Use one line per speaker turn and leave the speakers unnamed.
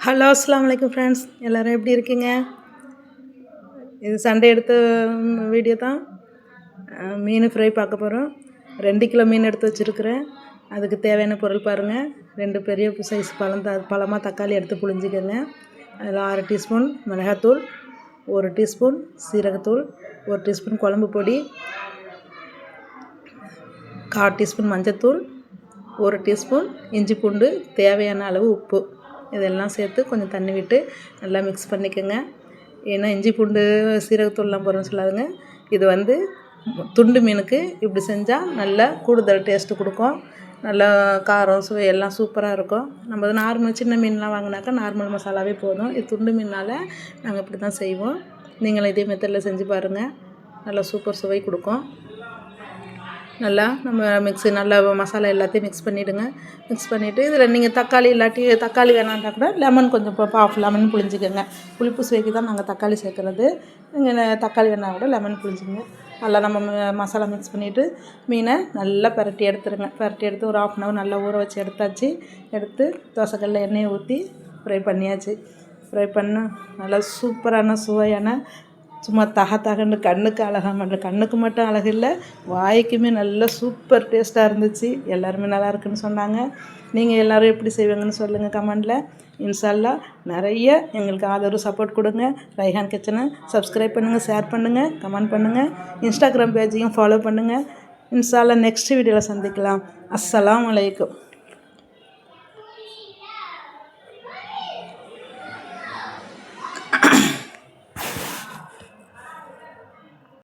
Hello அஸ்ஸலாமு அலைக்கும் friends, எல்லோரும் எப்படி இருக்கீங்க? இது சண்டே எடுத்த வீடியோ தான். மீன் ஃப்ரை பார்க்க போகிறோம். 2 கிலோ மீன் எடுத்து வச்சுருக்கிறேன். அதுக்கு தேவையான பொருள் பாருங்கள். 2 பெரிய சைஸ் பழமாக தக்காளி எடுத்து புழிஞ்சிக்கோங்க. அதில் 6 டீஸ்பூன் மிளகாத்தூள், 1 டீஸ்பூன் சீரகத்தூள், 1 டீஸ்பூன் குழம்பு பொடி, 1/4 டீஸ்பூன் மஞ்சத்தூள், 1 டீஸ்பூன் இஞ்சி பூண்டு, தேவையான அளவு உப்பு, இதெல்லாம் சேர்த்து கொஞ்சம் தண்ணி விட்டு நல்லா மிக்ஸ் பண்ணிக்கோங்க. ஏன்னா இஞ்சி பூண்டு சீரகத்தூள்லாம் போடுறோன்னு சொல்லாதுங்க. இது துண்டு மீனுக்கு இப்படி செஞ்சால் நல்லா கூடுதல் டேஸ்ட்டு கொடுக்கும். நல்லா காரம் சுவை எல்லாம் சூப்பராக இருக்கும். நம்ம நார்மல் சின்ன மீன்லாம் வாங்கினாக்கா நார்மல் மசாலாவே போதும். இது துண்டு மீனால் நாங்கள் இப்படி தான் செய்வோம். நீங்களும் இதே மெத்தடில் செஞ்சு பாருங்கள். நல்லா சூப்பர் சுவை கொடுக்கும். நல்லா நம்ம நல்லா மசாலா எல்லாத்தையும் மிக்ஸ் பண்ணிவிடுங்க. மிக்ஸ் பண்ணிவிட்டு இதில் நீங்கள் தக்காளி இல்லாட்டி தக்காளி வேணான்ட்டா கூட லெமன் கொஞ்சம் ஆஃப் லெமன் புழிஞ்சிக்கோங்க. புளிப்பு சுவைக்கு தான் நாங்கள் தக்காளி சேர்க்குறது. நீங்கள் தக்காளி வேணால் கூட லெமன் புழிஞ்சிங்க. நல்லா நம்ம மசாலா மிக்ஸ் பண்ணிவிட்டு மீனை நல்லா பரட்டி எடுத்துருங்க. பரட்டி எடுத்து ஒரு 1/2 hour நல்லா ஊற வச்சு எடுத்தாச்சு. எடுத்து தோசைக்கல்லில் எண்ணெயை ஊற்றி ஃப்ரை பண்ணியாச்சு. ஃப்ரை பண்ண நல்லா சூப்பரான சுவையான சும்மா தகன்னு கண்ணுக்கு அழகாக மட்டும் கண்ணுக்கு மட்டும் அழகு இல்லை, வாய்க்குமே நல்ல சூப்பர் டேஸ்ட்டாக இருந்துச்சு. எல்லாருமே நல்லா இருக்குன்னு சொன்னாங்க. நீங்கள் எல்லோரும் எப்படி செய்வீங்கன்னு சொல்லுங்கள் கமெண்டில். இன்ஷா அல்லாஹ் நிறைய எங்களுக்கு ஆதரவு சப்போர்ட் கொடுங்க. ரைஹான் கிச்சனை சப்ஸ்கிரைப் பண்ணுங்கள், ஷேர் பண்ணுங்கள், கமெண்ட் பண்ணுங்கள். இன்ஸ்டாகிராம் பேஜையும் ஃபாலோ பண்ணுங்கள். இன்ஷா அல்லாஹ் நெக்ஸ்ட் வீடியோவில் சந்திக்கலாம். அஸ்ஸலாமு அலைக்கும்.